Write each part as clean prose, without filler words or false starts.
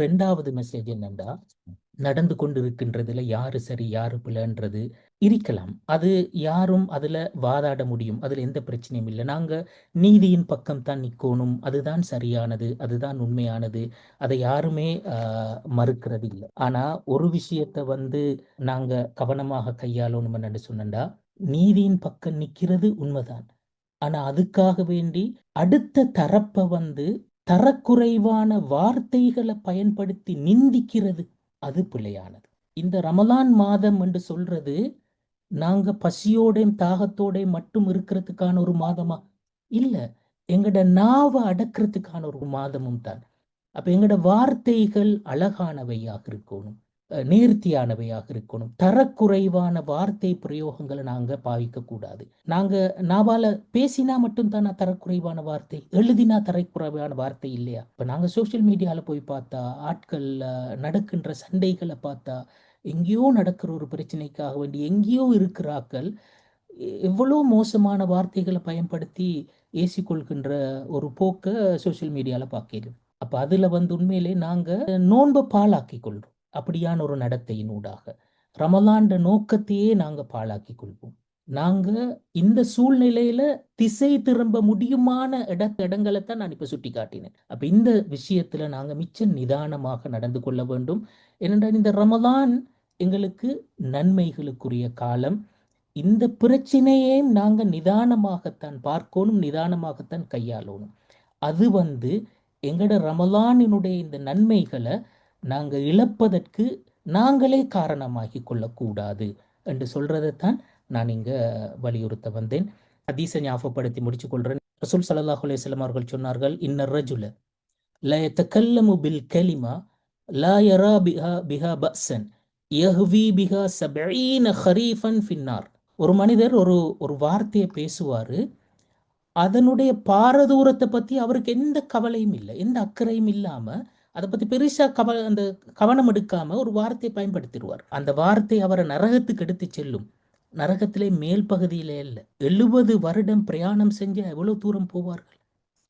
2வது மெசேஜ் என்னன்னா, நடந்து கொண்டிருக்கின்றதுல யாரு சரி, யாரு பிழைன்றது இருக்கலாம். அது யாரும் அதுல வாதாட முடியும். அதுல எந்த பிரச்சனையும் இல்ல. நாங்க நீதியின் பக்கம் தான் நிக்கோணும். அதுதான் சரியானது. அதுதான் உண்மையானது. அதை யாருமே மறுக்கிறதில்ல. ஆனா ஒரு விஷயத்த நாங்க கவனமாக கையாளணும் என்னன்னு சொன்னேன்டா, நீதியின் பக்கம் நிக்கிறது உண்மைதான். ஆனா அதுக்காக வேண்டி அடுத்த தரப்ப தரக்குறைவான வார்த்தைகளை பயன்படுத்தி நிந்திக்கிறது அது பிழையானது. இந்த ரமலான் மாதம் என்று சொல்றது நாங்க பசியோடையும் தாகத்தோடையும் மட்டும் இருக்கிறதுக்கான ஒரு மாதமா இல்ல. எங்கட நாவ அடக்கிறதுக்கான ஒரு மாதமும் தான். அப்ப எங்கட வார்த்தைகள் அழகானவையாக இருக்கணும். நேர்த்தியானவையாக இருக்கணும். தரக்குறைவான வார்த்தை பிரயோகங்களை நாங்க பாவிக்க கூடாது. நாங்க நாவால பேசினா மட்டும் தானா தரக்குறைவான வார்த்தை, எழுதினா தரக்குறைவான வார்த்தை இல்லையா? இப்ப நாங்க சோசியல் மீடியால போய் பார்த்தா, ஆட்கள் நடக்கின்ற சண்டைகளை பார்த்தா, எங்கேயோ நடக்கிற ஒரு பிரச்சனைக்காக வேண்டி எங்கேயோ இருக்கிறார்கள் எவ்வளோ மோசமான வார்த்தைகளை பயன்படுத்தி ஏசிக்கொள்கின்ற ஒரு போக்க சோசியல் மீடியால பார்க்கலாம். அப்ப அதுல உண்மையிலே நாங்க நோன்பை பாழாக்கி கொள்றோம். அப்படியான ஒரு நடத்தையின் ஊடாக ரமலான்ட நோக்கத்தையே நாங்க பாழாக்கி கொள்வோம். நாங்க இந்த சூழ்நிலையில திசை திரும்ப முடியுமான இடங்களை தான் நான் இப்ப சுட்டி காட்டினேன். அப்ப இந்த விஷயத்துல நாங்க மிச்ச நிதானமாக நடந்து கொள்ள வேண்டும். ஏனென்றால் இந்த ரமலான் எங்களுக்கு நன்மைகளுக்குரிய காலம். இந்த பிரச்சனையே நாங்க நிதானமாகத்தான் பார்க்கணும், நிதானமாகத்தான் கையாளணும். அது எங்கட ரமலானினுடைய இந்த நன்மைகளை நாங்க இழப்பதற்கு நாங்களே காரணமாகி கொள்ளக்கூடாது என்று சொல்றதைத்தான் நான் இங்க வலியுறுத்த வந்தேன். ஹதீஸை ஞாபகப்படுத்தி முடிச்சு கொள்றேன். ரசூல் ஸல்லல்லாஹு அலைஹி வஸல்லம் அவர்கள் சொன்னார்கள், இன்னர் ரஜுல லா யதகல்லமு பில் கலிமா லா யரா பிஹா பஅஸன் யஹ்வி பிஹா 70 ஹரீஃபன் ஃபின்னார். ஒரு மனிதர் ஒரு ஒரு வார்த்தையை பேசுவாரு, அதனுடைய பாரதூரத்தை பத்தி அவருக்கு எந்த கவலையும் இல்லை, எந்த அக்கறையும் இல்லாம அதை பத்தி பெருசா அந்த கவனம் எடுக்காம ஒரு வார்த்தையை பயன்படுத்திடுவார். அந்த வார்த்தை அவரை நரகத்துக்கு எடுத்து செல்லும். நரகத்திலே மேல் பகுதியிலே இல்லை, 70 வருடம் பிரயாணம் செஞ்ச எவ்வளவு தூரம் போவார்கள்,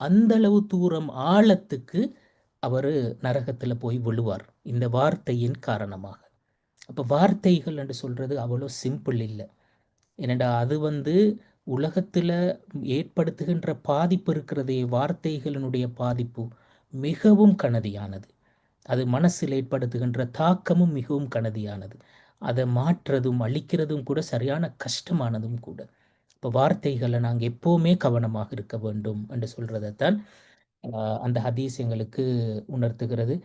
அந்த அளவு தூரம் ஆழத்துக்கு அவரு நரகத்துல போய் விழுவார் இந்த வார்த்தையின் காரணமாக. அப்ப வார்த்தைகள் என்று சொல்றது அவ்வளோ சிம்பிள் இல்லை. ஏனடா அது உலகத்துல ஏற்படுத்துகின்ற பாதிப்பு இருக்கிறதே, வார்த்தைகளினுடைய பாதிப்பு மிகவும் கனதியானது. அது மனசில் ஏற்படுத்துகின்ற தாக்கமும் மிகவும் கனதியானது. அதை மாற்றுறதும் அழிக்கிறதும் கூட சரியான கஷ்டமானதும் கூட. இப்போ வார்த்தைகளை நாங்கள் எப்போவுமே கவனமாக இருக்க வேண்டும் என்று சொல்றதைத்தான் அந்த ஹதீஸ் எங்களுக்கு உணர்த்துகிறது.